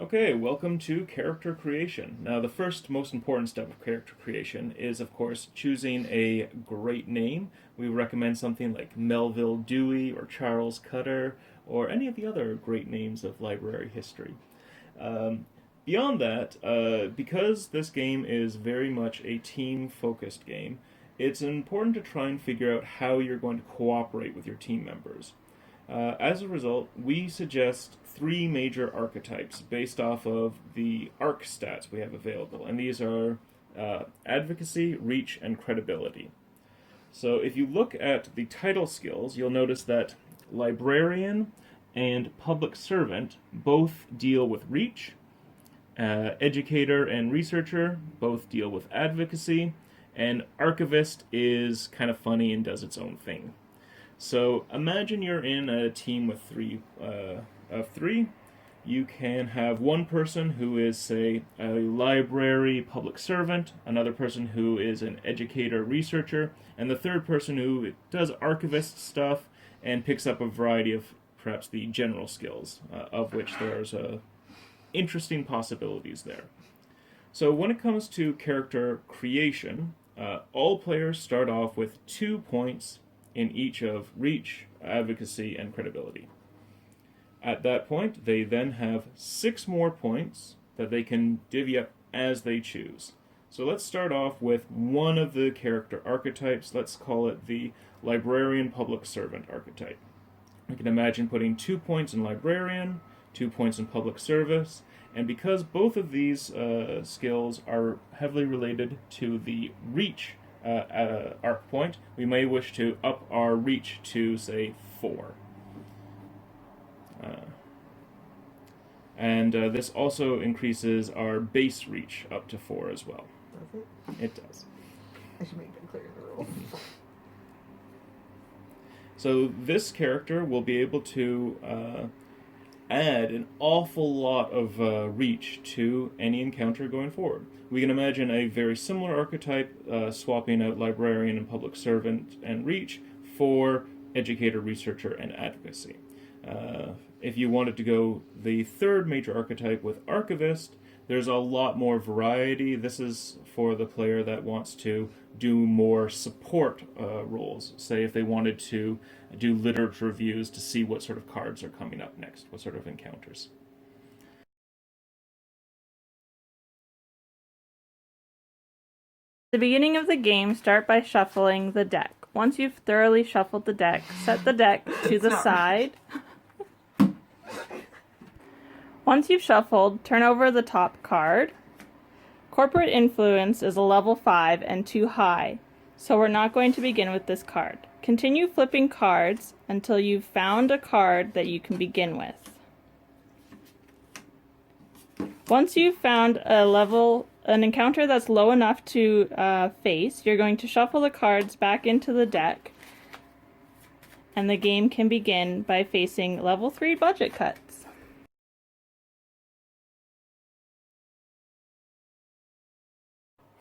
Okay, welcome to character creation. Now, the first most important step of character creation is, of course, choosing a great name. We recommend something like Melville Dewey or Charles Cutter or any of the other great names of library history. Um, Beyond that, because this game is very much a team-focused game, it's important to try and figure out how you're going to cooperate with your team members. As a result, we suggest three major archetypes based off of the arc stats we have available, and these are advocacy, reach, and credibility. So if you look at the title skills, you'll notice that librarian and public servant both deal with reach, educator and researcher both deal with advocacy, and archivist is kind of funny and does its own thing. So imagine you're in a team with three. You can have one person who is, say, a library public servant, another person who is an educator researcher, and the third person who does archivist stuff and picks up a variety of perhaps the general skills, of which there's interesting possibilities there. So when it comes to character creation, all players start off with 2 points in each of reach, advocacy, and credibility. At that point, they then have 6 more points that they can divvy up as they choose. So let's start off with one of the character archetypes. Let's call it the librarian public servant archetype. We can imagine putting 2 points in librarian, 2 points in public service, and because both of these skills are heavily related to the reach arc point, we may wish to up our reach to, say, 4. And this also increases our base reach up to 4 as well. Does it? It does. I should make that clear in the rule. So this character will be able to add an awful lot of reach to any encounter going forward. We can imagine a very similar archetype swapping out librarian and public servant and reach for educator, researcher, and advocacy. If you wanted to go the third major archetype with archivist, there's a lot more variety. This is for the player that wants to do more support roles. Say if they wanted to do literature reviews to see what sort of cards are coming up next, what sort of encounters. At the beginning of the game, start by shuffling the deck. Once you've thoroughly shuffled the deck, set the deck to the side. Once you've shuffled, turn over the top card. Corporate Influence is a level 5 and too high, so we're not going to begin with this card. Continue flipping cards until you've found a card that you can begin with. Once you've found an encounter that's low enough to face, you're going to shuffle the cards back into the deck, and the game can begin by facing level 3 budget cuts.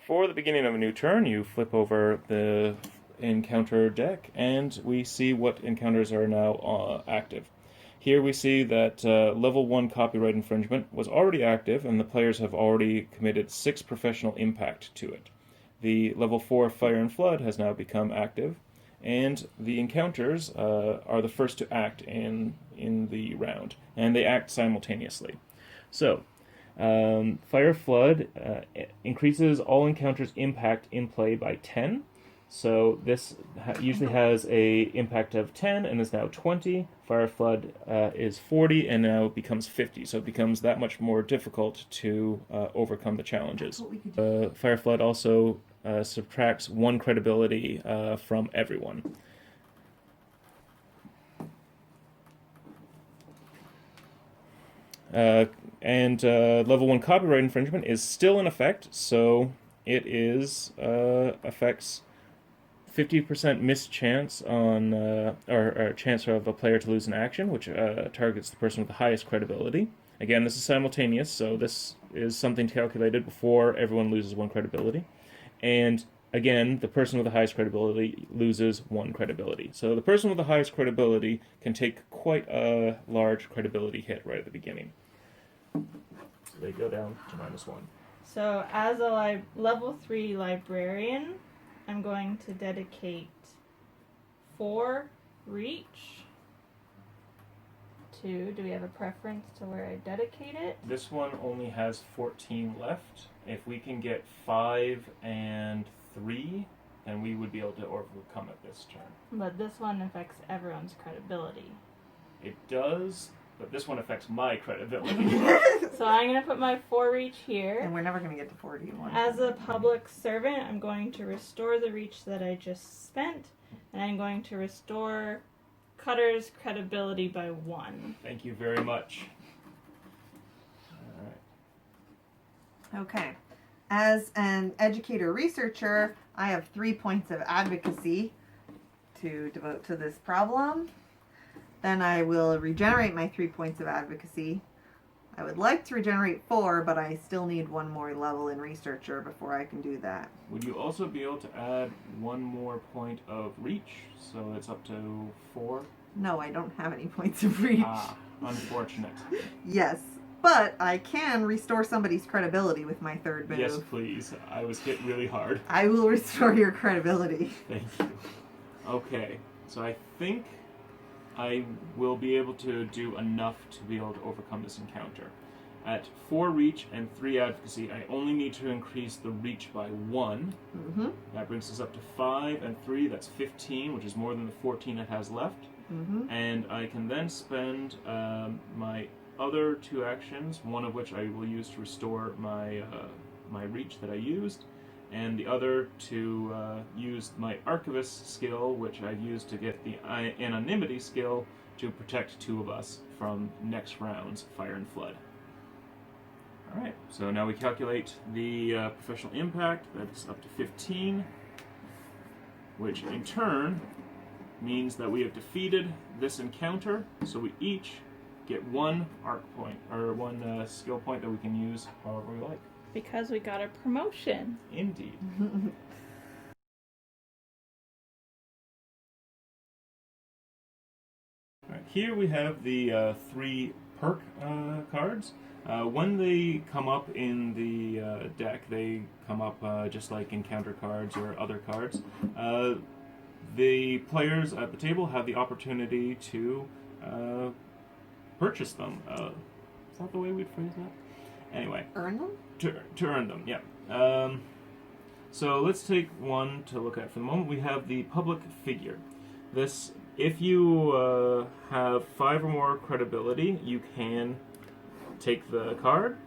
For the beginning of a new turn, you flip over the encounter deck, and we see what encounters are now active. Here we see that level 1 copyright infringement was already active, and the players have already committed 6 professional impact to it. The level 4 fire and flood has now become active, and the encounters are the first to act in the round, and they act simultaneously. So, Fire Flood increases all encounters' impact in play by 10. So this usually has a impact of 10 and is now 20. Fire Flood is 40 and now becomes 50. So it becomes that much more difficult to overcome the challenges. Fire Flood also subtracts 1 credibility from everyone. And level 1 copyright infringement is still in effect, so it is affects 50% mischance on or chance of a player to lose an action, which targets the person with the highest credibility. Again, this is simultaneous, so this is something calculated before everyone loses 1 credibility. And again, the person with the highest credibility loses 1 credibility. So the person with the highest credibility can take quite a large credibility hit right at the beginning. So they go down to -1. So as a level 3 librarian, I'm going to dedicate 4 reach to, do we have a preference to where I dedicate it? This one only has 14 left. If we can get 5 and 3, then we would be able to overcome it this turn. But this one affects everyone's credibility. It does, but this one affects my credibility. So I'm going to put my 4 reach here. And we're never going to get to 41. As a public servant, I'm going to restore the reach that I just spent, and I'm going to restore Cutter's credibility by 1. Thank you very much. All right. Okay. As an educator researcher, I have 3 points of advocacy to devote to this problem. Then I will regenerate my 3 points of advocacy. I would like to regenerate 4, but I still need 1 more level in researcher before I can do that. Would you also be able to add 1 more point of reach, so it's up to 4? No, I don't have any points of reach. Ah, unfortunate. Yes, but I can restore somebody's credibility with my 3rd move. Yes, please. I was hit really hard. I will restore your credibility. Thank you. Okay, so I think I will be able to do enough to be able to overcome this encounter. At 4 reach and 3 advocacy, I only need to increase the reach by 1. Mm-hmm. That brings us up to 5 and 3, that's 15, which is more than the 14 it has left. Mm-hmm. And I can then spend my other 2 actions, one of which I will use to restore my my reach that I used, and the other to use my Archivist skill, which I've used to get the Anonymity skill to protect 2 of us from next round's Fire and Flood. Alright, so now we calculate the professional impact. That's up to 15, which in turn means that we have defeated this encounter, so we each get 1 arc point, or 1 skill point that we can use however we like. Because we got a promotion. Indeed. Alright, here we have the 3 perk cards. When they come up in the deck, they come up just like encounter cards or other cards. The players at the table have the opportunity to purchase them. Is that the way we'd phrase that? Anyway. Earn them? To earn them, yeah. So let's take one to look at for the moment. We have the public figure. This, if you have 5 or more credibility, you can take the card,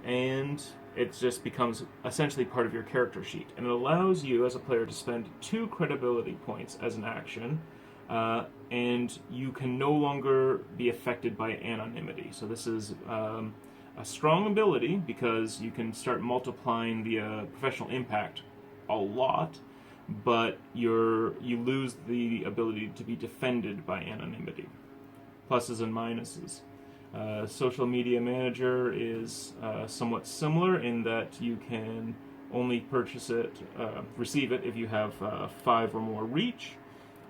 and it just becomes essentially part of your character sheet. And it allows you as a player to spend 2 credibility points as an action, and you can no longer be affected by anonymity. So this is a strong ability because you can start multiplying the professional impact a lot, but you lose the ability to be defended by anonymity. Pluses and minuses. Social media manager is somewhat similar in that you can only purchase it, receive it if you have 5 or more reach,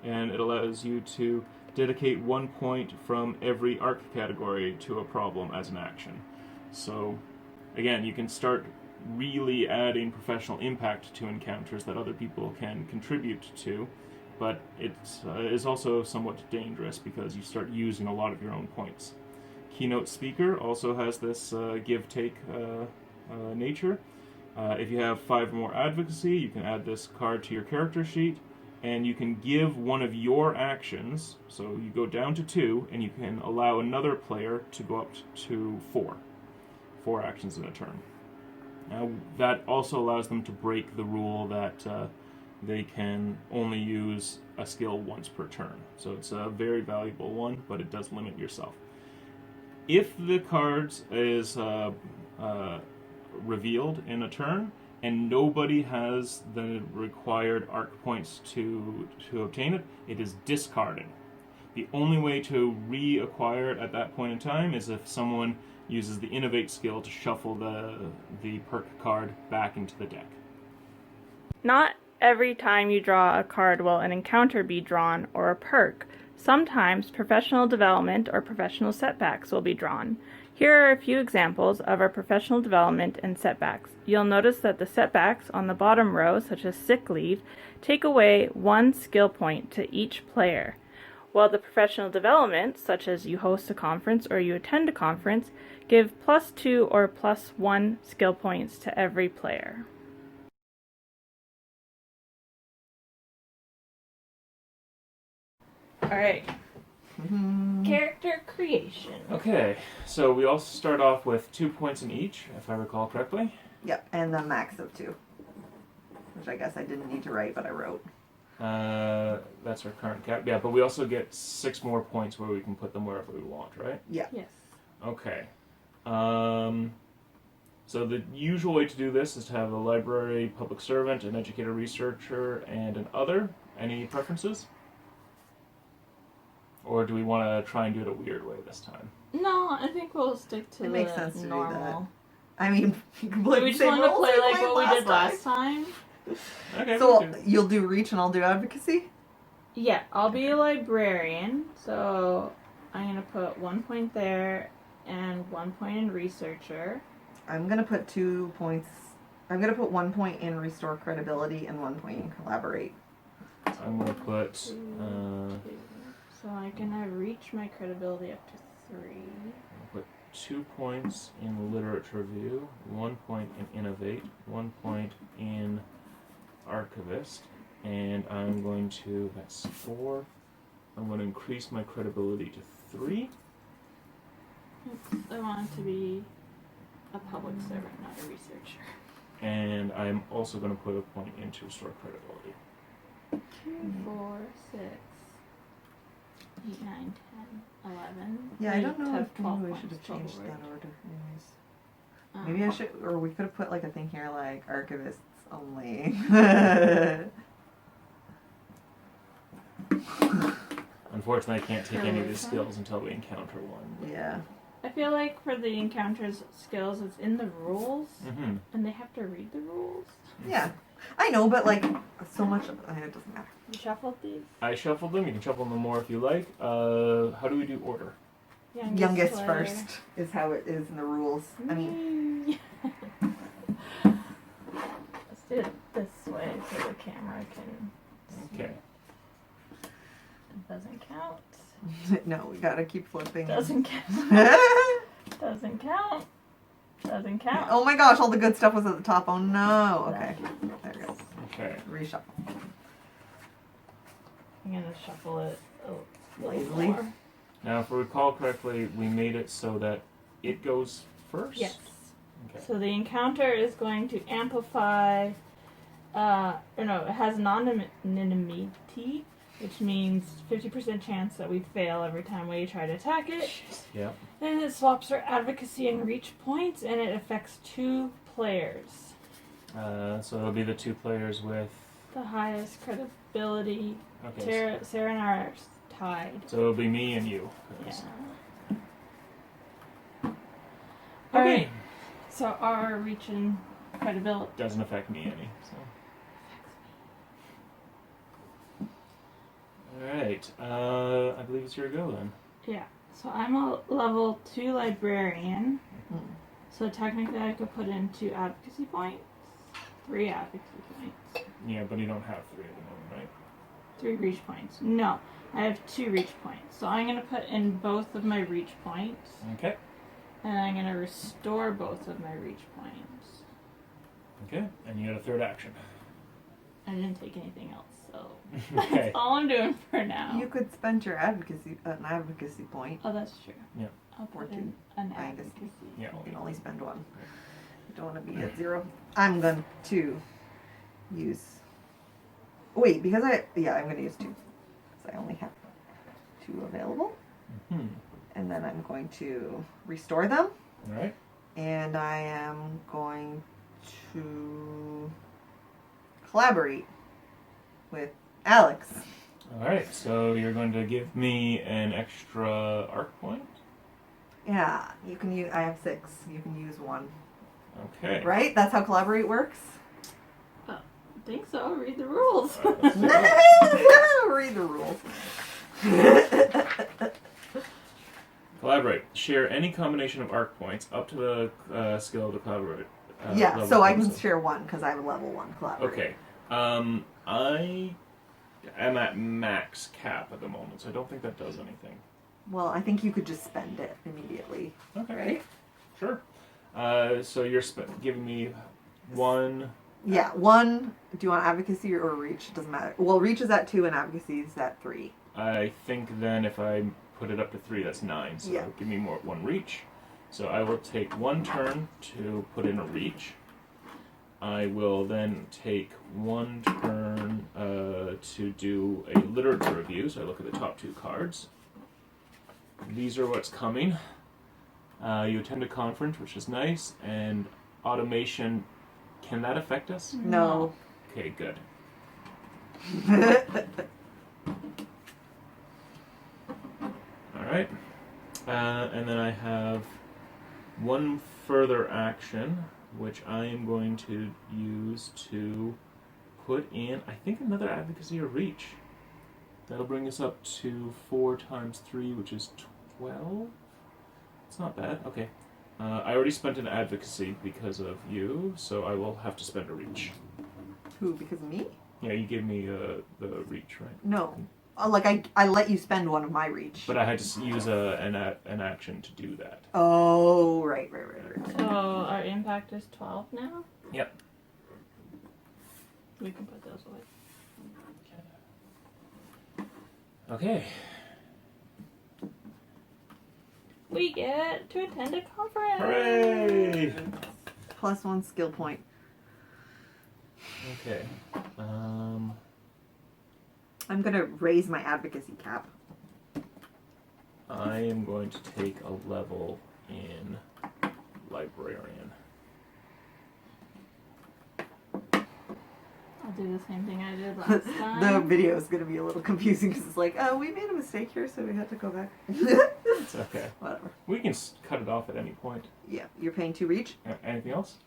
and it allows you to dedicate 1 point from every arc category to a problem as an action. So, again, you can start really adding professional impact to encounters that other people can contribute to, but it is also somewhat dangerous because you start using a lot of your own points. Keynote speaker also has this give-take nature. If you have 5 or more advocacy, you can add this card to your character sheet, and you can give one of your actions, so you go down to 2, and you can allow another player to go up to 4 actions in a turn. Now, that also allows them to break the rule that they can only use a skill once per turn. So it's a very valuable one, but it does limit yourself. If the cards is revealed in a turn, and nobody has the required arc points to obtain it, it is discarded. The only way to reacquire it at that point in time is if someone uses the Innovate skill to shuffle the perk card back into the deck. Not every time you draw a card will an encounter be drawn or a perk. Sometimes professional development or professional setbacks will be drawn. Here are a few examples of our professional development and setbacks. You'll notice that the setbacks on the bottom row, such as sick leave, take away 1 skill point to each player, while the professional development, such as you host a conference or you attend a conference, give +2 or +1 skill points to every player. Alright. Character creation. Okay, so we all start off with 2 points in each, if I recall correctly. Yep, and the max of 2. Which I guess I didn't need to write, but I wrote. That's our current cap. Yeah, but we also get 6 more points where we can put them wherever we want, right? Yeah. Yes. Okay. So the usual way to do this is to have a library, public servant, an educator researcher, and an other. Any preferences? Or do we want to try and do it a weird way this time? No, I think we'll stick to It makes sense to do normal. I mean, you can play Do we the just same want to roles play we like played what we did last time? Okay. So we can. you'll do reach and I'll do advocacy? Yeah, I'll be a librarian, so I'm gonna put 1 point there and 1 point in researcher. I'm gonna put 2 points. I'm gonna put 1 point in restore credibility and 1 point in collaborate. I'm going to put... So I can reach my credibility up to 3. I'll put 2 points in literature review, 1 point in innovate, 1 point in archivist, and I'm going to, that's 4, I'm going to increase my credibility to 3. I want to be a public servant, not a researcher. And I'm also going to put a point into restore credibility. 2, 4, 6, 8, 9, 10, 11. Yeah, I don't know have if 12 maybe we should points have changed total, that order. Anyways. right? Maybe I should, or we could have put like a thing here like archivists only. Unfortunately, I can't take any of these skills until we encounter one. Yeah. I feel like for the encounters skills, it's in the rules, Mm-hmm. and they have to read the rules. Yeah. I know, but like so much of it doesn't matter. You shuffled these? I shuffled them. You can shuffle them more if you like. How do we do order? Youngest player. first is how it is in the rules. I mean, Let's do it this way so the camera can see. Okay. It doesn't count. no, we gotta keep flipping. Doesn't count. Doesn't count. Doesn't count. Oh my gosh, all the good stuff was at the top. Oh no. Okay. There it goes. Okay. Reshuffle. I'm gonna shuffle it a little Lazily. more. Now, if I recall correctly, we made it so that it goes first? Yes. Okay. So the encounter is going to amplify, or no, it has anonymity, which means 50% chance that we fail every time we try to attack it. Yeah. And it swaps our advocacy and reach points, and it affects 2 players. So it'll be the 2 players with... The highest credibility. Okay. Sarah and I are tied. So it'll be me and you. Yeah. Okay. Alright, so our reach and credibility. Doesn't affect me any. So. Alright. I believe it's your go then. Yeah, so I'm a level 2 librarian. Hmm. So technically I could put in 2 advocacy points. 3 advocacy points. Yeah, but you don't have 3 at the moment, right? 3 reach points. No, I have 2 reach points. So I'm going to put in both of my reach points. Okay. And I'm going to restore both of my reach points. Okay. And you got a 3rd action. I didn't take anything else, so Okay. that's all I'm doing for now. You could spend your advocacy an advocacy point. Oh, that's true. Yeah. I'll put Or in an I guess. advocacy. Yeah. You can only spend 1. You don't want to be at 0. I'm going to use. Wait, because I'm going to use 2. Because I only have 2 available. Mm-hmm. And then I'm going to restore them. Alright. And I am going to collaborate with Alex. Alright, so you're going to give me an extra arc point? Yeah, you can use. I have 6. You can use 1. Okay. Right? That's how collaborate works. I think so. Read the rules. Read the rules. Collaborate. share any combination of arc points up to the skill of the collaborator. Yeah, so I can share one because I have a level 1 collaborator. Okay. I am at max cap at the moment, so I don't think that does anything. Well, I think you could just spend it immediately. Okay. Right? Sure. So you're giving me one. Yeah, 1. Do you want advocacy or reach? Doesn't matter. Well, reach is at 2 and advocacy is at 3. I think then if I put it up to 3, that's 9. So Yeah. give me one reach. So I will take 1 turn to put in a reach. I will then take 1 turn to do a literature review. So I look at the top 2 cards. These are what's coming. You attend a conference, which is nice, and automation. Can that affect us? No. Okay, good. Alright. And then I have 1 further action, which I am going to use to put in, I think, another advocacy or reach. That'll bring us up to 4 times 3, which is 12. It's not bad. Okay. I already spent an advocacy because of you, so I will have to spend a reach. Who? Because of me? Yeah, you gave me the reach, right? No. Like, I let you spend 1 of my reach. But I had to use an action to do that. Oh, right. So our impact is 12 now? Yep. We can put those away. Okay. We get to attend a conference! Hooray! Plus 1 skill point. Okay. I'm going to raise my advocacy cap. I am going to take a level in librarian. I'll do the same thing I did last time. The video is going to be a little confusing because it's like, oh, we made a mistake here, so we had to go back. It's okay. Whatever. We can cut it off at any point. Yeah, you're paying 2 reach. Anything else?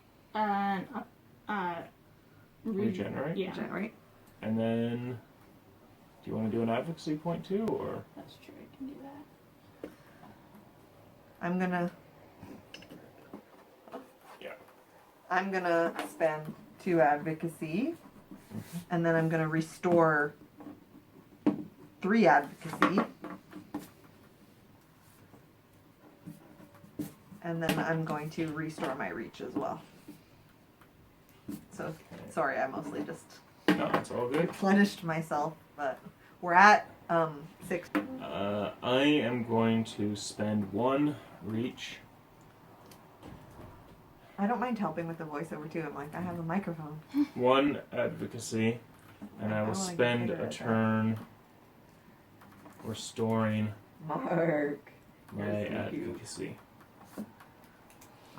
Regenerate? Yeah. Regenerate. And then, do you want to do an advocacy point too, or? That's true, I can do that. I'm gonna spend 2 advocacy, and then I'm gonna restore 3 advocacy, and then I'm going to restore my reach as well. So sorry, I mostly just No, it's all good. replenished myself, but we're at 6. I am going to spend 1 reach. I don't mind helping with the voiceover too. I'm like, I have a microphone. 1 advocacy, and I will wanna get spend better a at that. turn restoring Mark. my You're so cute. advocacy.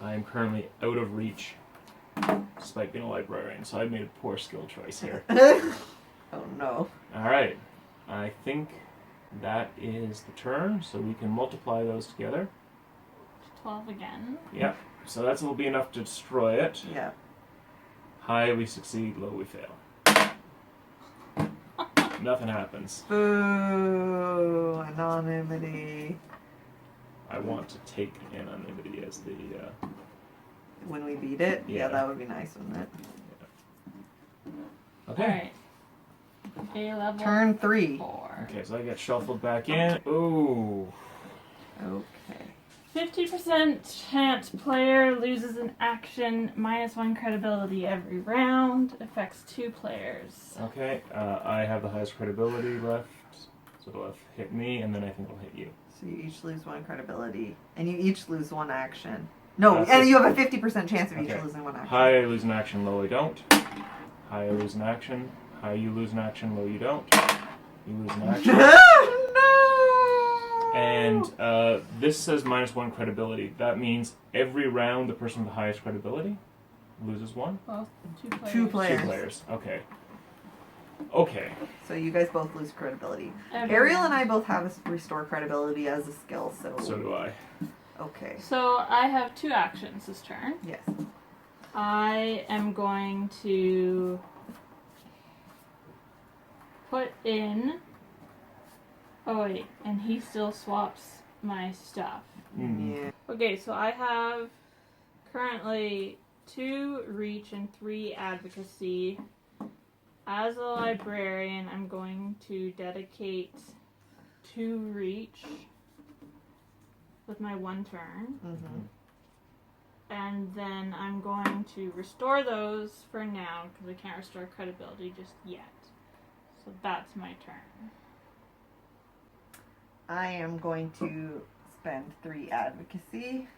I am currently out of reach, despite being a librarian, so I made a poor skill choice here. Oh no. Alright, I think that is the turn, so we can multiply those together. 12 again. Yep, so that will be enough to destroy it. Yeah. High, we succeed. Low, we fail. Nothing happens. Boo! Anonymity. I want to take anonymity as the... When we beat it? Yeah. Yeah, that would be nice, wouldn't it? Okay. Alright. A level Turn 3. 4. Okay, so I get shuffled back in. Ooh. Okay. 50% chance player loses an action, -1 credibility every round, affects 2 players. Okay, I have the highest credibility left, so it'll hit me, and then I think it'll hit you. So you each lose 1 credibility, and you each lose 1 action. No, That's and it. you have a 50% chance of each Okay. losing 1 action. High, I lose an action. Low, I don't. High, I lose an action. High, you lose an action. Low, you don't. You lose an action. No! And this says -1 credibility. That means every round the person with the highest credibility loses 1? Both 2 players. 2 players. 2 players. Okay. Okay. So you guys both lose credibility. Every Ariel round. and I both have a restore credibility as a skill, so... So do I. Okay. So I have 2 actions this turn. Yes. I am going to put in... Oh wait, and he still swaps my stuff. Yeah. Okay, so I have currently 2 reach and 3 advocacy. As a librarian, I'm going to dedicate 2 reach with my 1 turn. And then I'm going to restore those for now because I can't restore credibility just yet. So that's my turn. I am going to spend 3 advocacy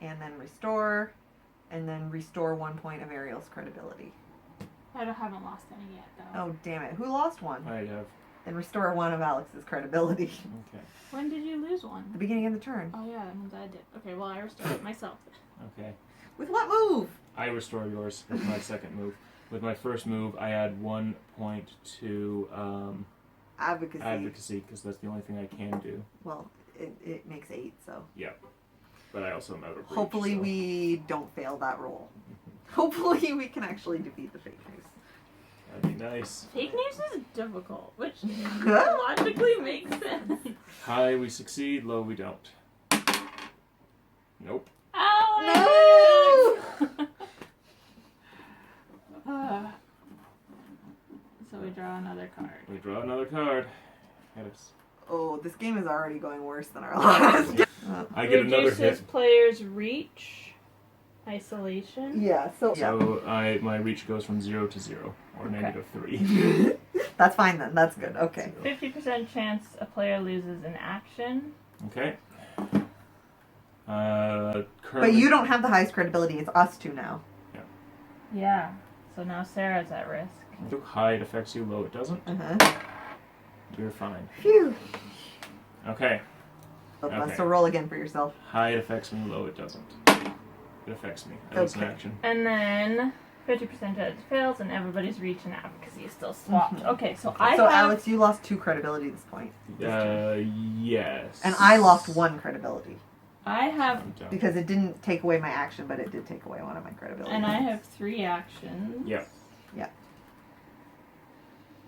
and then restore 1 point of Ariel's credibility. Haven't lost any yet, though. Oh, damn it. Who lost 1? I have. Then restore 1 of Alex's credibility. Okay. When did you lose 1? The beginning of the turn. Oh, yeah, that means I did. Okay, well, I restored it myself. Okay. With what move? I restore yours with my second move. With my first move, I add 1 point to advocacy because that's the only thing I can do. Well, it makes 8, so. Yeah. But I also am out of reach. Hopefully so. we don't fail that roll. Hopefully we can actually defeat the fake news. That'd be nice. Fake news is difficult, which logically makes sense. High, we succeed. Low, we don't. Nope. Alex! So we draw another card. We draw another card. Oh, this game is already going worse than our last. I get another Reduces hit. player's reach, isolation. Yeah, so. So my reach goes from 0 to 0, or -3. That's fine then. That's good. Okay. 50% chance a player loses an action. Okay. But Currently, you don't have the highest credibility. It's us 2 now. Yeah. So now Sarah's at risk. Look, high, it affects you. Low, it doesn't. You're fine. Phew. Okay. Okay. So roll again for yourself. High, it affects me. Low, it doesn't. It affects me. That's an Okay. action. And then 50% judge fails, and everybody's reach and advocacy is still swapped. Okay, so I So have... Alex, you lost 2 credibility at this point. Yes. And I lost 1 credibility. I have... I'm done. Because it didn't take away my action, but it did take away 1 of my credibility. And I have 3 actions. Yep. Yeah.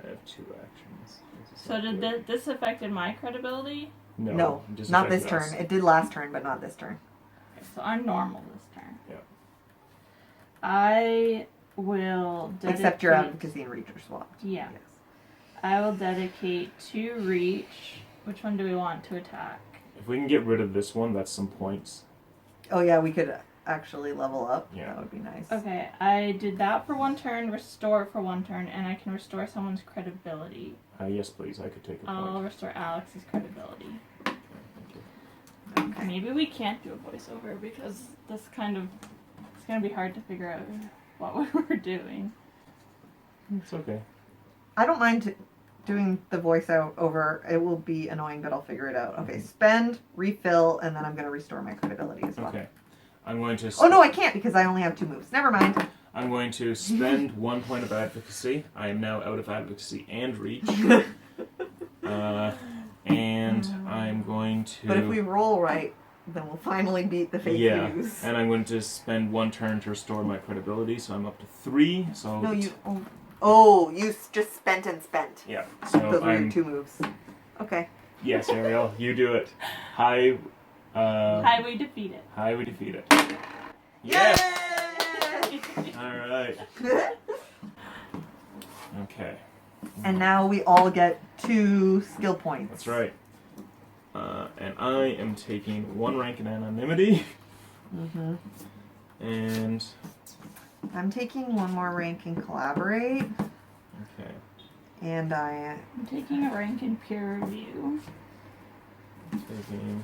I have 2 actions. So did this affected my credibility? No, it just not this affected turn. us. It did last turn, but not this turn. Okay, so I'm normal this turn. Yeah. I will dedicate... Except your advocacy and reach are swapped. Yeah. Yes. I will dedicate 2 reach. Which one do we want to attack? If we can get rid of this one, that's some points. Oh yeah, we could actually level up. Yeah. That would be nice. Okay, I did that for 1 turn, restore for 1 turn, and I can restore someone's credibility. Yes, please. I could take a I'll point. restore Alex's credibility. Okay, thank you. Okay. Maybe we can't do a voiceover because it's gonna be hard to figure out what we're doing. It's okay. I don't mind doing the voice over. It will be annoying, but I'll figure it out. Okay, spend, refill, and then I'm going to restore my credibility as well. Okay. I'm going to. Oh no, I can't because I only have 2 moves. Never mind. I'm going to spend 1 point of advocacy. I am now out of advocacy and reach. And I'm going to. But if we roll right, then we'll finally beat the fake news. And I'm going to spend 1 turn to restore my credibility, so I'm up to 3. So No, you. Oh, you just spent and spent. Yeah. So Those were I'm. your 2 moves. Okay. Yes, Ariel, you do it. High. High, we defeat it. High, we defeat it. Yes. Yay! All right. Okay. And now we all get 2 skill points. That's right. And I am taking 1 rank in anonymity. Mm-hmm. And I'm taking 1 more rank in collaborate, okay. and I. I'm taking a rank in peer review. Taking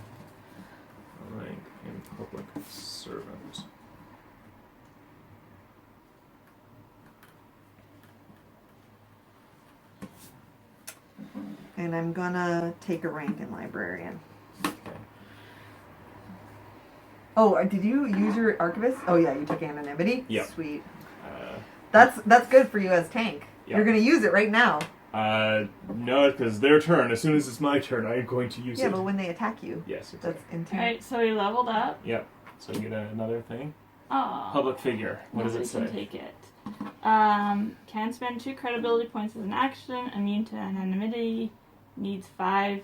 a rank in public servant. And I'm gonna take a rank in librarian. Okay. Oh, did you use your archivist? Oh yeah, you took anonymity. Yeah. Sweet. Uh, That's good for you as tank. Yeah. You're gonna use it right now. No, because their turn. As soon as it's my turn, I'm going to use Yeah, it. but when they attack you, Yes, exactly. that's into. Alright, so we leveled up. Yep. So you get another thing. Aw. Public figure. What does it Nobody say? can take it. Can spend 2 credibility points as an action. Immune to anonymity. Needs 5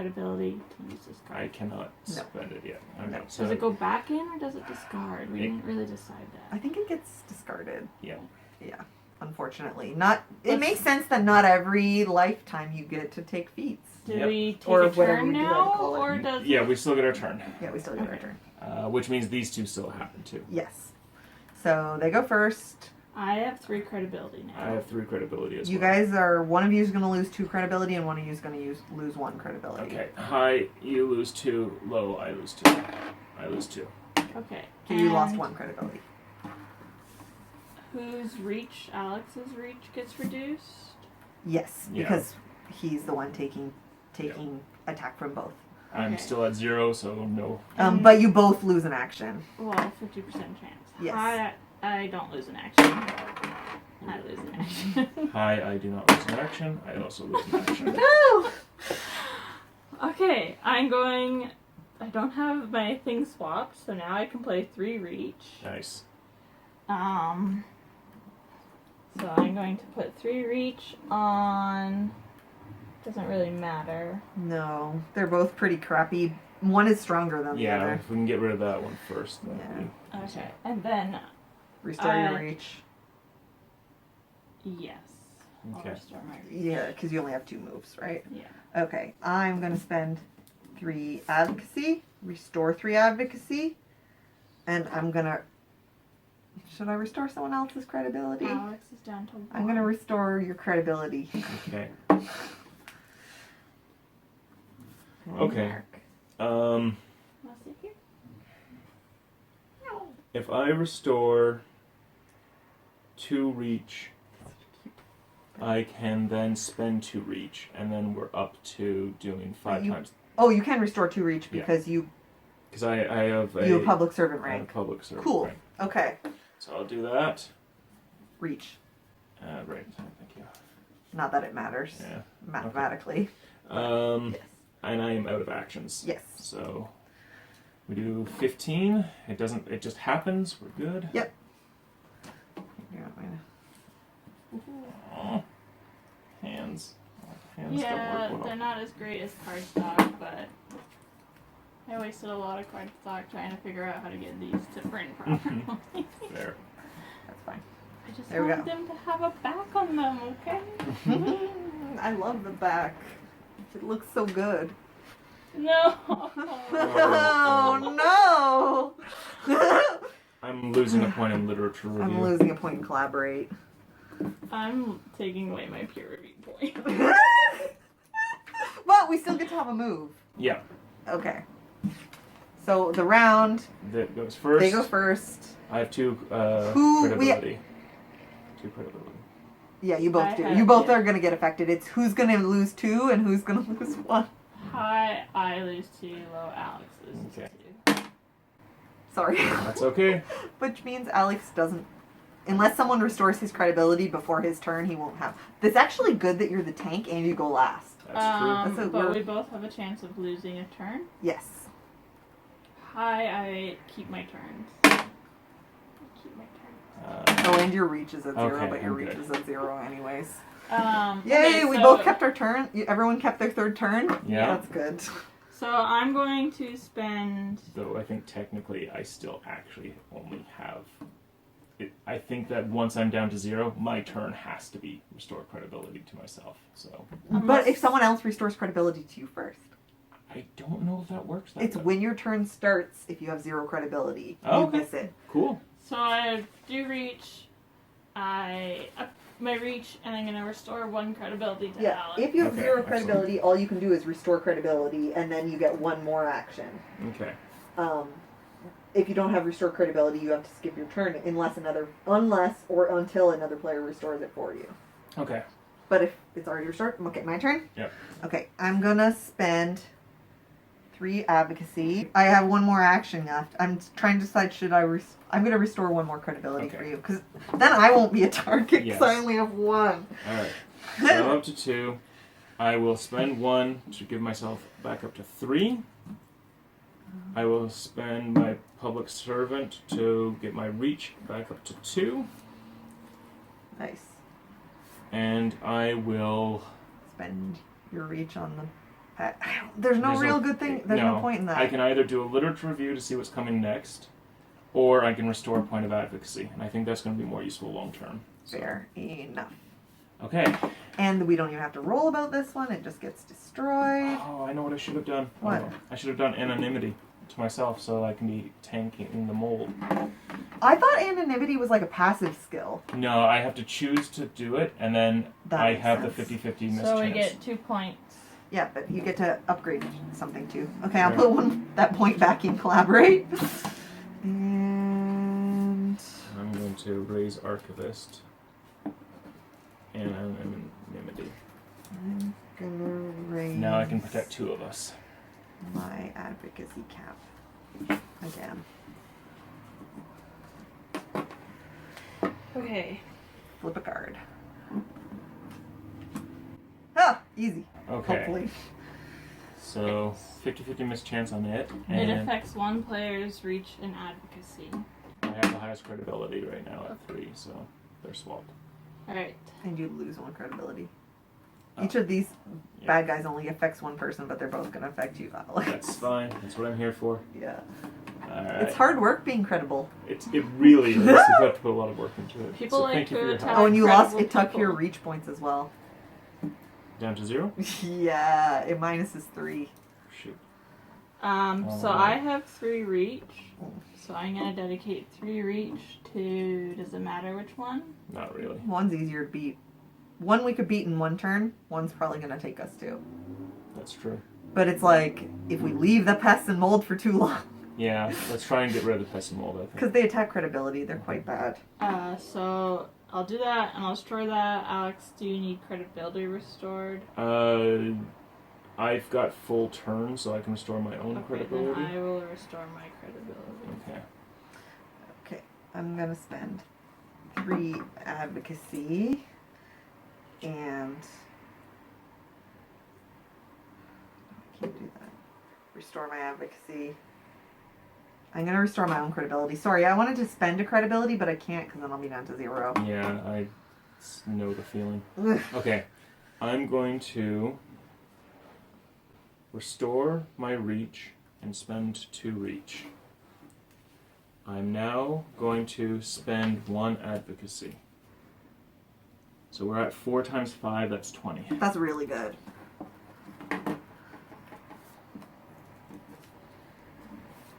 credibility to use this card? I cannot No. spend it yet. Okay, No. so Does it go back in or does it discard? We It- didn't really decide I that. think it gets discarded. Yeah. Yeah. Unfortunately, not. It Let's- makes sense that not every lifetime you get to take feats. Do Yep. we take Or a whatever turn we do now, like to call it. or does Yeah, we still get our turn, Yeah, we still get our Okay. turn. which means these two still happen too. Yes. So they go first. I have 3 credibility now. I have 3 credibility as You well. guys are, one of you is going to lose 2 credibility, and one of you is going to lose 1 credibility. Okay, high, you lose 2. Low, I lose 2. I lose 2. Okay. So you lost and 1 credibility. Whose reach? Alex's reach gets reduced. Yes, Yeah. because he's the one taking attack from both. I'm Okay. still at 0, so no. But you both lose an action. Well, 50% chance. Yes. I don't lose an action. I lose an action. High, I do not lose an action. I also lose an action. No. Okay, I'm going. I don't have my thing swapped, so now I can play 3 reach. Nice. So I'm going to put 3 reach on. Doesn't really matter. No, they're both pretty crappy. One is stronger than the Yeah, other. if we can get rid of that one first. Then Yeah. Okay, and then Restore your reach. yes, I'll Okay. restore my reach. Yeah, because you only have 2 moves, right? Yeah. Okay, I'm going to spend 3 advocacy, restore 3 advocacy, and I'm going to. Should I restore someone else's credibility? Alex is down to 1. I'm going to restore your credibility. Okay. And Okay. Mark. Um, Wanna sit here? if I restore 2 reach, I can then spend 2 reach, and then we're up to doing 5 You- times. Oh, you can restore 2 reach Yeah. because you Because I have a, have public servant I have a rank. public servant Cool. rank. Okay. So I'll do that. Reach. Right. Thank you. Not that it matters Yeah. mathematically. And I am out of actions. Yes. So we do 15. It doesn't. It just happens. We're good. Yep. You're not gonna- Aw. Hands. Hands Yeah, don't work they're well. not as great as card stock, but I wasted a lot of card stock trying to figure out how to get these to print properly. There. That's fine. I just There we wanted go. them to have a back on them, okay? I love the back. It looks so good. No. Oh no! I'm losing a point in literature review. I'm losing a point in collaborate. I'm taking away my peer review point. But we still get to have a move. Yeah. Okay. So the round, That goes first. they go first. I have 2 Who- credibility. 2 credibility. Yeah, you both I do. have- You both yeah. are gonna get affected. It's who's gonna lose 2 and who's gonna lose 1. High, I lose 2, low, Alex loses Okay. 2. Sorry. That's okay. Which means Alex doesn't. Unless someone restores his credibility before his turn, he won't have. It's actually good that you're the tank and you go last. That's true. That's a But word. we both have a chance of losing a turn. Yes. High, I keep my turns. I keep my turns. Oh, and your reach is at 0, Okay, but your I'm reach good. is at 0 anyways. Okay, Yay, we so- both kept our turn. Everyone kept their 3rd turn. Yeah. That's good. So I'm going to spend. Though I think technically I still actually only have. I think that once I'm down to 0, my turn has to be restore credibility to myself. So But if someone else restores credibility to you first, I don't know if that works. That it's way. when your turn starts. If you have 0 credibility, Oh, you okay. miss it. Cool. So I do reach. I up my reach, and I'm gonna restore 1 credibility to Yeah. Alex. If you have Okay, 0 excellent. credibility, all you can do is restore credibility, and then you get 1 more action. Okay. If you don't have restore credibility, you have to skip your turn unless or until another player restores it for you. Okay. But if it's already restored, okay, my turn? Yep. Okay, I'm gonna spend 3 advocacy. I have 1 more action left. I'm trying to decide I'm gonna restore 1 more credibility Okay. for you, because then I won't be a target, because I Yes. only have 1. Alright. So I'm up to 2. I will spend 1 to give myself back up to 3. I will spend my public servant to get my reach back up to 2. Nice. And I will. Spend your reach on the There's no real good thing. There's no point in that. I can either do a literature review to see what's coming next, or I can restore a point of advocacy, and I think that's going to be more useful long term. Fair enough. Okay. And we don't even have to roll about this one. It just gets destroyed. Oh, I know what I should have done. What? Oh, I should have done anonymity to myself so I can be tanking the mold. I thought anonymity was like a passive skill. No, I have to choose to do it, and then That I makes have sense. the 50-50 miss So chance. we get 2 points. Yeah, but you get to upgrade something too. Okay, I'll Sure. put that point back in collaborate. And I'm going to raise Archivist and anonymity. I'm gonna raise Now I can protect 2 of us. my advocacy cap again. Okay. Flip a card. Ah, easy. Okay. Hopefully. So 50-50 miss chance on it, It and affects one player's reach and advocacy. I have the highest credibility right now at 3, so they're swapped. Alright. And you lose 1 credibility. Oh. Each of these Yeah. bad guys only affects 1 person, but they're both gonna affect you. That's fine. That's what I'm here for. Yeah. Alright. It's hard work being credible. It really is. You have to put a lot of work into it. People so like thank you for to your attack- help. Oh, and you lost. Incredible It took people. your reach points as well. Down to 0? Yeah, it minuses 3. Shoot. So I have 3 reach. So I'm gonna dedicate 3 reach to, does it matter which one? Not really. One's easier to beat. One we could beat in 1 turn. One's probably gonna take us 2. That's true. But it's like if we leave the pests and mold for too long, Yeah, let's try and get rid of the pest and mold, I think. because they attack credibility, they're quite bad. So I'll do that and I'll restore that. Alex, do you need credibility restored? I've got full turn, so I can restore my own Okay, credibility. then I will restore my credibility. Okay. Okay, I'm gonna spend 3 advocacy and I can't do that. Restore my advocacy. I'm gonna restore my own credibility. Sorry, I wanted to spend a credibility, but I can't because then I'll be down to 0. Yeah, I know the feeling. Okay, I'm going to restore my reach and spend 2 reach. I'm now going to spend 1 advocacy. So we're at 4 times 5, that's 20. That's really good.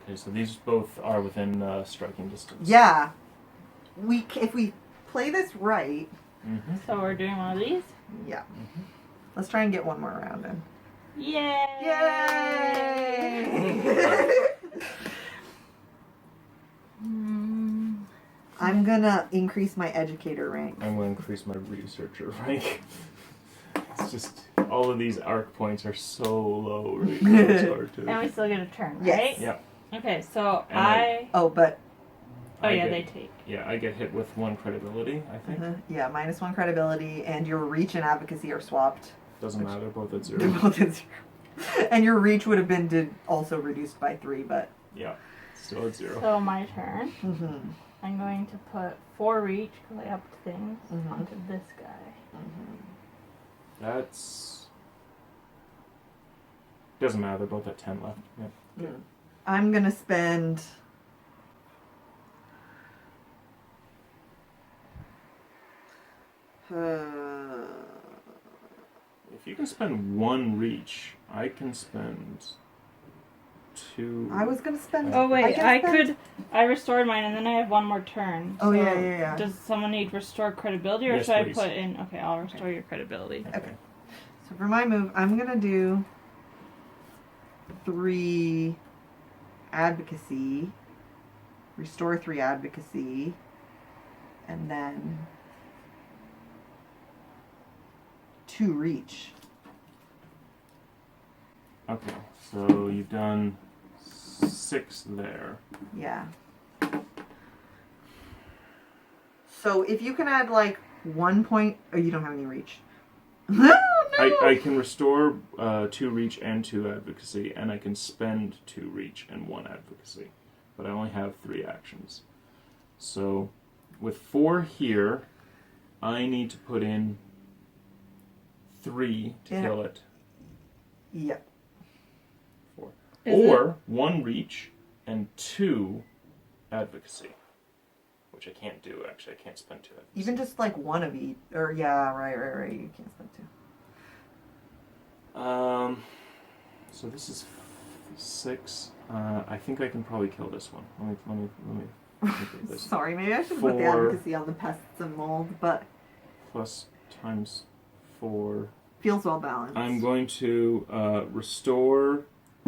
Okay, so these both are within striking distance. Yeah, if we play this right, Mm-hmm. So we're doing one of these? yeah. Mm-hmm. Let's try and get one more round in. Yay! Yay! I'm gonna increase my educator rank. I'm going to increase my researcher rank. It's just, all of these arc points are so low right now. It's hard to... And we still get a turn, Yes. right? Yeah. Okay, so And I... Oh, but Oh I yeah, get- they take. Yeah, I get hit with 1 credibility, I think. yeah, -1 credibility, and your reach and advocacy are swapped. Doesn't matter, both at They're 0. both at 0. And your reach would have been also reduced by 3, but. Yeah, still at 0. So my turn. Mm-hmm. I'm going to put 4 reach, because I upped things, Mhm. onto this guy. That's... Doesn't matter, they're both at 10 left. Yeah. I'm gonna spend. If you can spend 1 reach, I can spend 2... I was gonna spend. Oh wait, can spend- I restored mine and then I have 1 more turn. Oh, So yeah. Does someone need restore credibility or Yes, should please. I put in, okay, I'll restore your credibility. Okay. So for my move, I'm gonna do 3 advocacy, restore 3 advocacy, and then 2 reach. Okay, so you've done 6 there. Yeah. So if you can add like 1 point, oh, you don't have any reach. No. I can restore 2 reach and 2 advocacy, and I can spend 2 reach and 1 advocacy. But I only have 3 actions. So with 4 here, I need to put in 3 to Yeah. kill it. Yep. Or 1 reach and 2 advocacy. Which I can't do, actually. I can't spend 2 advocacy. Even just like 1 of each. Or, yeah, right. You can't spend 2. So this is 6. I think I can probably kill this one. Let me think of this. Sorry, maybe I should put the 4 advocacy on the pests and mold, but plus times 4. feels well balanced. I'm going to restore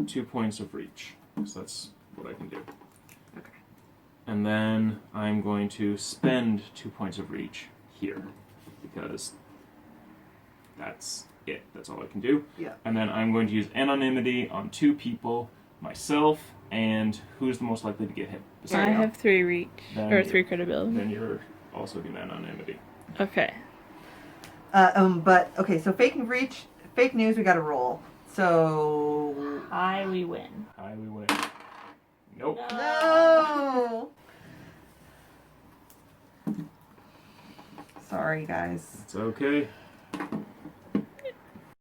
2 points of reach. So that's what I can do. Okay. And then I'm going to spend 2 points of reach here. Because that's it. That's all I can do. Yeah. And then I'm going to use anonymity on 2 people, myself, and who's the most likely to get hit. I have 3 reach. Then Or 3 credibility. Then you're also doing anonymity. Okay. But okay, so fake news we gotta roll. So High, we win. High, we win. Nope. no. Sorry, guys. It's okay.